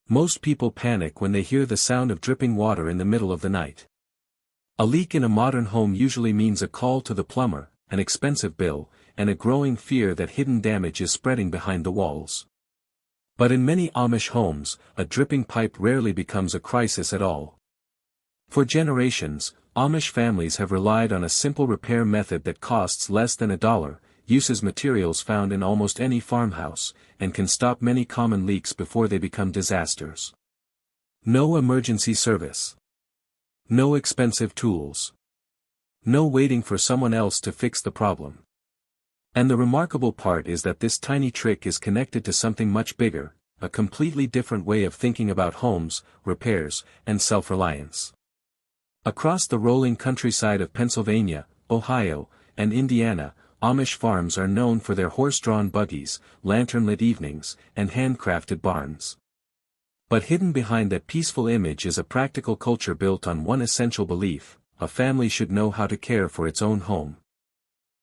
Most people panic when they hear the sound of dripping water in the middle of the night. A leak in a modern home usually means a call to the plumber, an expensive bill, and a growing fear that hidden damage is spreading behind the walls. But in many Amish homes, a dripping pipe rarely becomes a crisis at all. For generations, Amish families have relied on a simple repair method that costs less than $1, uses materials found in almost any farmhouse, and can stop many common leaks before they become disasters. No emergency service. No expensive tools. No waiting for someone else to fix the problem. And the remarkable part is that this tiny trick is connected to something much bigger, a completely different way of thinking about homes, repairs, and self-reliance. Across the rolling countryside of Pennsylvania, Ohio, and Indiana, Amish farms are known for their horse-drawn buggies, lantern-lit evenings, and handcrafted barns. But hidden behind that peaceful image is a practical culture built on one essential belief: a family should know how to care for its own home.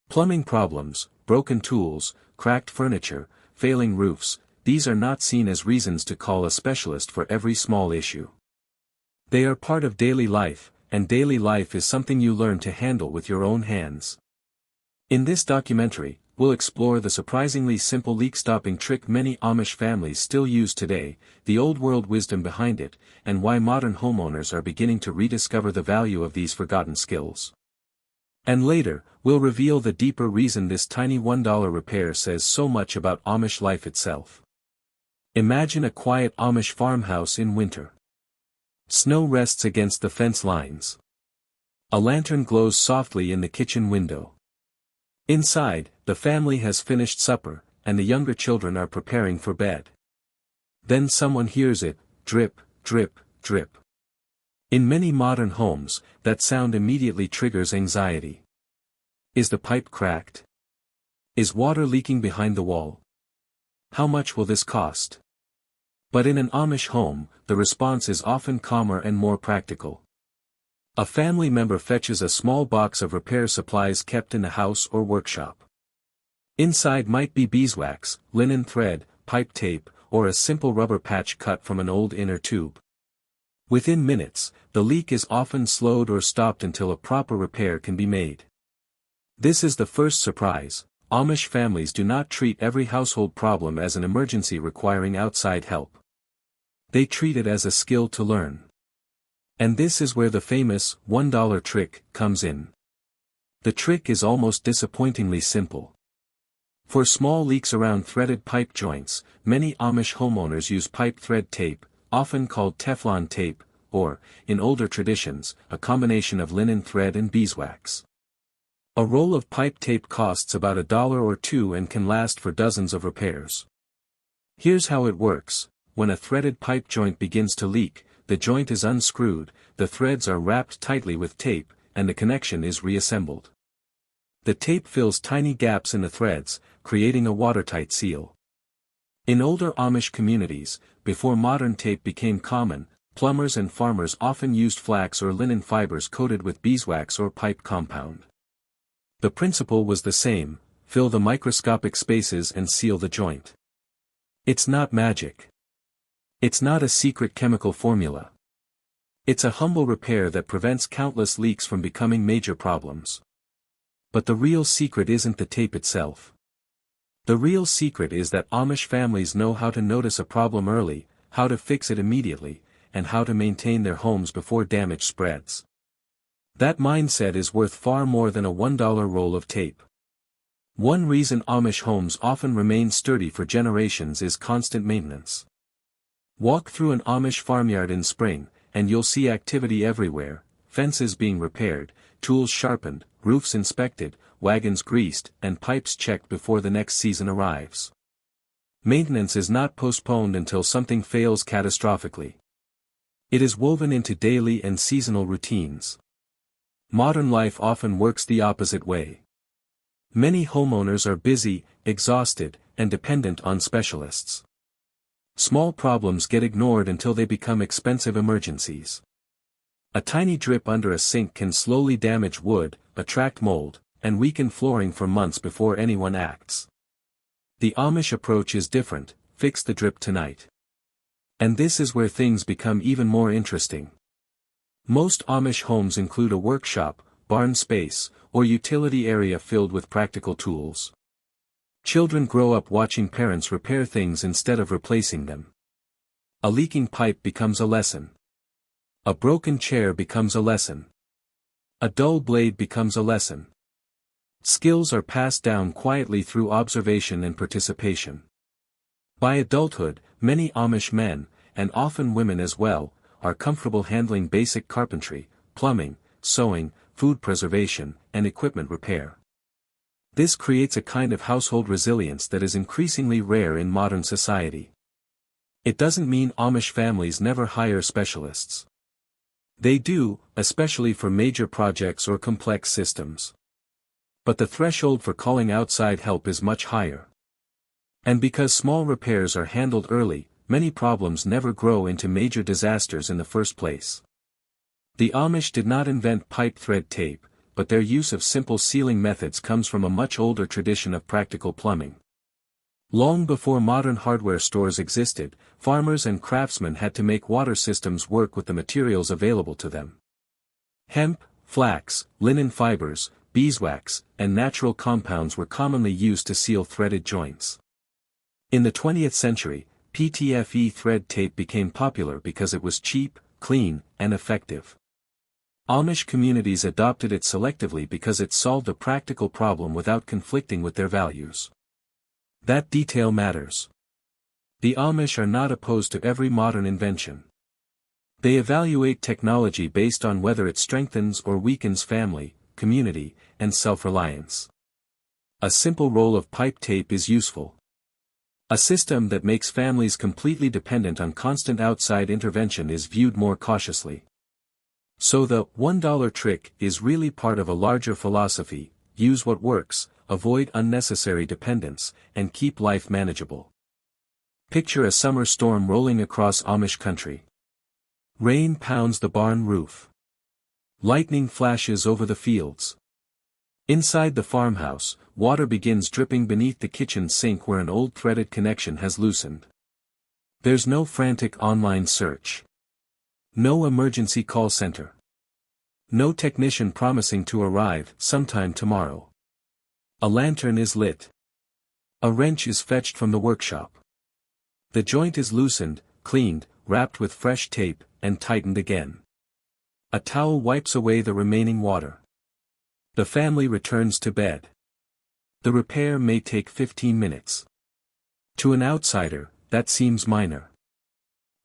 Plumbing problems, broken tools, cracked furniture, failing roofs, these are not seen as reasons to call a specialist for every small issue. They are part of daily life, and daily life is something you learn to handle with your own hands. In this documentary, we'll explore the surprisingly simple leak-stopping trick many Amish families still use today, the old-world wisdom behind it, and why modern homeowners are beginning to rediscover the value of these forgotten skills. And later, we'll reveal the deeper reason this tiny $1 repair says so much about Amish life itself. Imagine a quiet Amish farmhouse in winter. Snow rests against the fence lines. A lantern glows softly in the kitchen window. Inside, the family has finished supper, and the younger children are preparing for bed. Then someone hears it: drip, drip, drip. In many modern homes, that sound immediately triggers anxiety. Is the pipe cracked? Is water leaking behind the wall? How much will this cost? But in an Amish home, the response is often calmer and more practical. A family member fetches a small box of repair supplies kept in the house or workshop. Inside might be beeswax, linen thread, pipe tape, or a simple rubber patch cut from an old inner tube. Within minutes, the leak is often slowed or stopped until a proper repair can be made. This is the first surprise: Amish families do not treat every household problem as an emergency requiring outside help. They treat it as a skill to learn. And this is where the famous $1 trick comes in. The trick is almost disappointingly simple. For small leaks around threaded pipe joints, many Amish homeowners use pipe thread tape, often called Teflon tape, or, in older traditions, a combination of linen thread and beeswax. A roll of pipe tape costs about $1 or $2 and can last for dozens of repairs. Here's how it works: when a threaded pipe joint begins to leak, the joint is unscrewed, the threads are wrapped tightly with tape, and the connection is reassembled. The tape fills tiny gaps in the threads, creating a watertight seal. In older Amish communities, before modern tape became common, plumbers and farmers often used flax or linen fibers coated with beeswax or pipe compound. The principle was the same: fill the microscopic spaces and seal the joint. It's not magic. It's not a secret chemical formula. It's a humble repair that prevents countless leaks from becoming major problems. But the real secret isn't the tape itself. The real secret is that Amish families know how to notice a problem early, how to fix it immediately, and how to maintain their homes before damage spreads. That mindset is worth far more than a $1 roll of tape. One reason Amish homes often remain sturdy for generations is constant maintenance. Walk through an Amish farmyard in spring, and you'll see activity everywhere: fences being repaired, tools sharpened, roofs inspected, wagons greased, and pipes checked before the next season arrives. Maintenance is not postponed until something fails catastrophically. It is woven into daily and seasonal routines. Modern life often works the opposite way. Many homeowners are busy, exhausted, and dependent on specialists. Small problems get ignored until they become expensive emergencies. A tiny drip under a sink can slowly damage wood, attract mold, and weaken flooring for months before anyone acts. The Amish approach is different: fix the drip tonight. And this is where things become even more interesting. Most Amish homes include a workshop, barn space, or utility area filled with practical tools. Children grow up watching parents repair things instead of replacing them. A leaking pipe becomes a lesson. A broken chair becomes a lesson. A dull blade becomes a lesson. Skills are passed down quietly through observation and participation. By adulthood, many Amish men, and often women as well, are comfortable handling basic carpentry, plumbing, sewing, food preservation, and equipment repair. This creates a kind of household resilience that is increasingly rare in modern society. It doesn't mean Amish families never hire specialists. They do, especially for major projects or complex systems. But the threshold for calling outside help is much higher. And because small repairs are handled early, many problems never grow into major disasters in the first place. The Amish did not invent pipe thread tape, but their use of simple sealing methods comes from a much older tradition of practical plumbing. Long before modern hardware stores existed, farmers and craftsmen had to make water systems work with the materials available to them. Hemp, flax, linen fibers, beeswax, and natural compounds were commonly used to seal threaded joints. In the 20th century, PTFE thread tape became popular because it was cheap, clean, and effective. Amish communities adopted it selectively because it solved a practical problem without conflicting with their values. That detail matters. The Amish are not opposed to every modern invention. They evaluate technology based on whether it strengthens or weakens family, community, and self-reliance. A simple roll of pipe tape is useful. A system that makes families completely dependent on constant outside intervention is viewed more cautiously. So the $1 trick is really part of a larger philosophy: use what works, avoid unnecessary dependence, and keep life manageable. Picture a summer storm rolling across Amish country. Rain pounds the barn roof. Lightning flashes over the fields. Inside the farmhouse, water begins dripping beneath the kitchen sink where an old threaded connection has loosened. There's no frantic online search. No emergency call center. No technician promising to arrive sometime tomorrow. A lantern is lit. A wrench is fetched from the workshop. The joint is loosened, cleaned, wrapped with fresh tape, and tightened again. A towel wipes away the remaining water. The family returns to bed. The repair may take 15 minutes. To an outsider, that seems minor.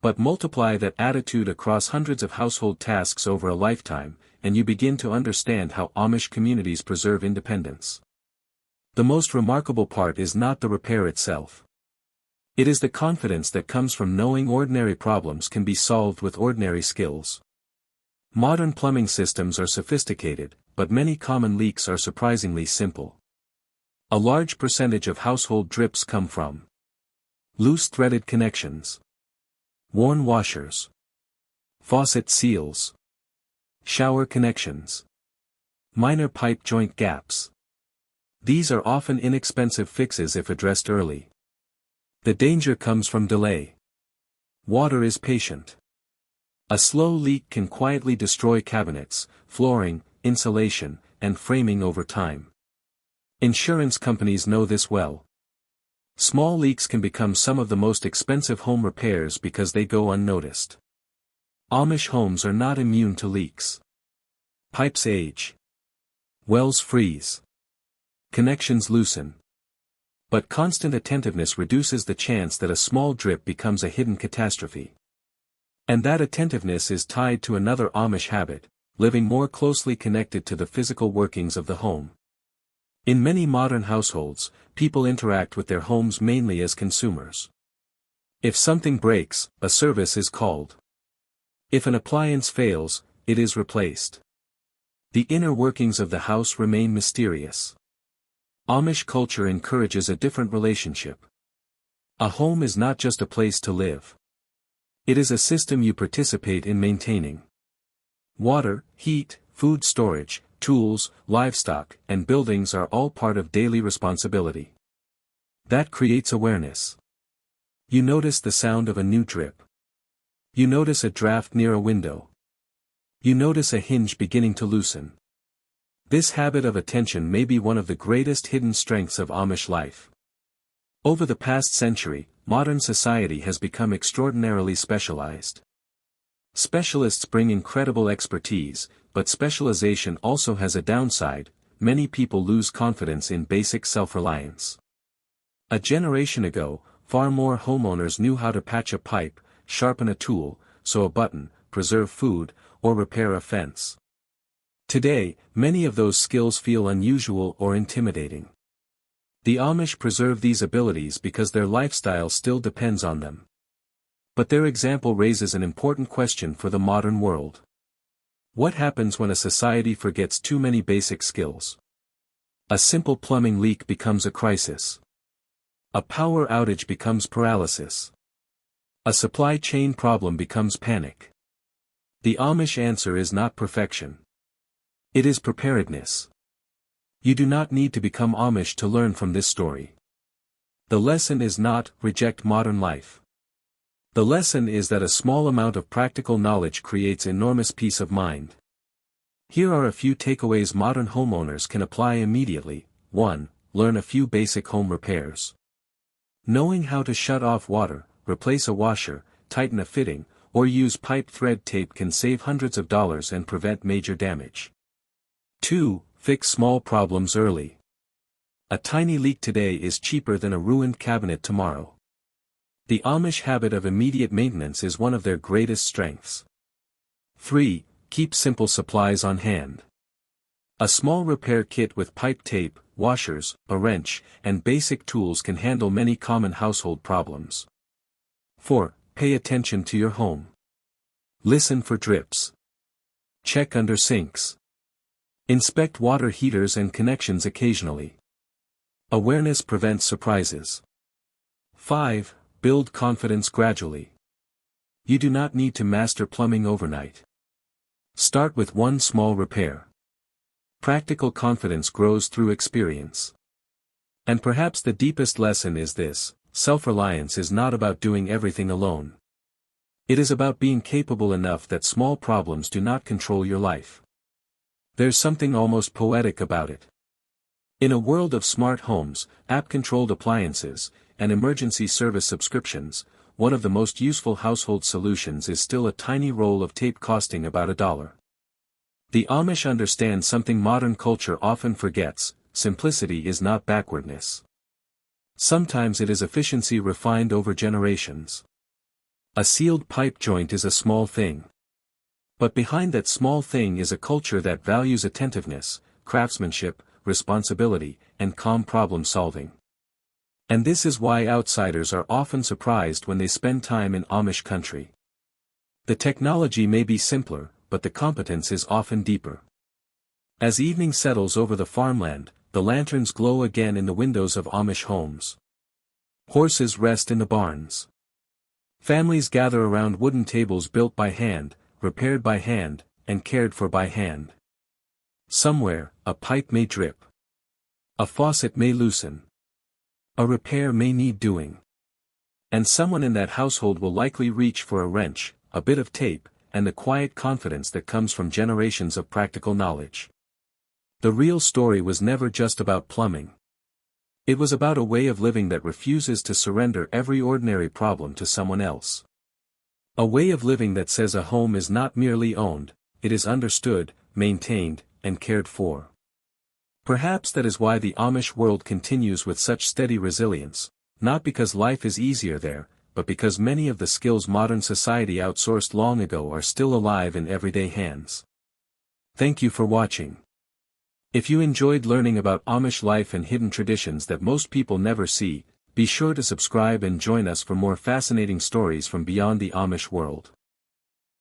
But multiply that attitude across hundreds of household tasks over a lifetime, and you begin to understand how Amish communities preserve independence. The most remarkable part is not the repair itself. It is the confidence that comes from knowing ordinary problems can be solved with ordinary skills. Modern plumbing systems are sophisticated, but many common leaks are surprisingly simple. A large percentage of household drips come from loose threaded connections, worn washers, faucet seals, shower connections, minor pipe joint gaps. These are often inexpensive fixes if addressed early. The danger comes from delay. Water is patient. A slow leak can quietly destroy cabinets, flooring, insulation, and framing over time. Insurance companies know this well. Small leaks can become some of the most expensive home repairs because they go unnoticed. Amish homes are not immune to leaks. Pipes age. Wells freeze. Connections loosen. But constant attentiveness reduces the chance that a small drip becomes a hidden catastrophe. And that attentiveness is tied to another Amish habit: living more closely connected to the physical workings of the home. In many modern households, people interact with their homes mainly as consumers. If something breaks, a service is called. If an appliance fails, it is replaced. The inner workings of the house remain mysterious. Amish culture encourages a different relationship. A home is not just a place to live. It is a system you participate in maintaining. Water, heat, food storage, tools, livestock, and buildings are all part of daily responsibility. That creates awareness. You notice the sound of a new drip. You notice a draft near a window. You notice a hinge beginning to loosen. This habit of attention may be one of the greatest hidden strengths of Amish life. Over the past century, modern society has become extraordinarily specialized. Specialists bring incredible expertise, but specialization also has a downside: many people lose confidence in basic self-reliance. A generation ago, far more homeowners knew how to patch a pipe, sharpen a tool, sew a button, preserve food, or repair a fence. Today, many of those skills feel unusual or intimidating. The Amish preserve these abilities because their lifestyle still depends on them. But their example raises an important question for the modern world. What happens when a society forgets too many basic skills? A simple plumbing leak becomes a crisis. A power outage becomes paralysis. A supply chain problem becomes panic. The Amish answer is not perfection. It is preparedness. You do not need to become Amish to learn from this story. The lesson is not, reject modern life. The lesson is that a small amount of practical knowledge creates enormous peace of mind. Here are a few takeaways modern homeowners can apply immediately. 1. Learn a few basic home repairs. Knowing how to shut off water, replace a washer, tighten a fitting, or use pipe thread tape can save hundreds of dollars and prevent major damage. 2. Fix small problems early. A tiny leak today is cheaper than a ruined cabinet tomorrow. The Amish habit of immediate maintenance is one of their greatest strengths. 3. Keep simple supplies on hand. A small repair kit with pipe tape, washers, a wrench, and basic tools can handle many common household problems. 4. Pay attention to your home. Listen for drips. Check under sinks. Inspect water heaters and connections occasionally. Awareness prevents surprises. 5. Build confidence gradually. You do not need to master plumbing overnight. Start with one small repair. Practical confidence grows through experience. And perhaps the deepest lesson is this: self-reliance is not about doing everything alone. It is about being capable enough that small problems do not control your life. There's something almost poetic about it. In a world of smart homes, app-controlled appliances, and emergency service subscriptions, one of the most useful household solutions is still a tiny roll of tape costing about $1. The Amish understand something modern culture often forgets: simplicity is not backwardness. Sometimes it is efficiency refined over generations. A sealed pipe joint is a small thing. But behind that small thing is a culture that values attentiveness, craftsmanship, responsibility, and calm problem solving. And this is why outsiders are often surprised when they spend time in Amish country. The technology may be simpler, but the competence is often deeper. As evening settles over the farmland, the lanterns glow again in the windows of Amish homes. Horses rest in the barns. Families gather around wooden tables built by hand, repaired by hand, and cared for by hand. Somewhere, a pipe may drip. A faucet may loosen. A repair may need doing. And someone in that household will likely reach for a wrench, a bit of tape, and the quiet confidence that comes from generations of practical knowledge. The real story was never just about plumbing. It was about a way of living that refuses to surrender every ordinary problem to someone else. A way of living that says a home is not merely owned, it is understood, maintained, and cared for. Perhaps that is why the Amish world continues with such steady resilience, not because life is easier there, but because many of the skills modern society outsourced long ago are still alive in everyday hands. Thank you for watching. If you enjoyed learning about Amish life and hidden traditions that most people never see, be sure to subscribe and join us for more fascinating stories from beyond the Amish world.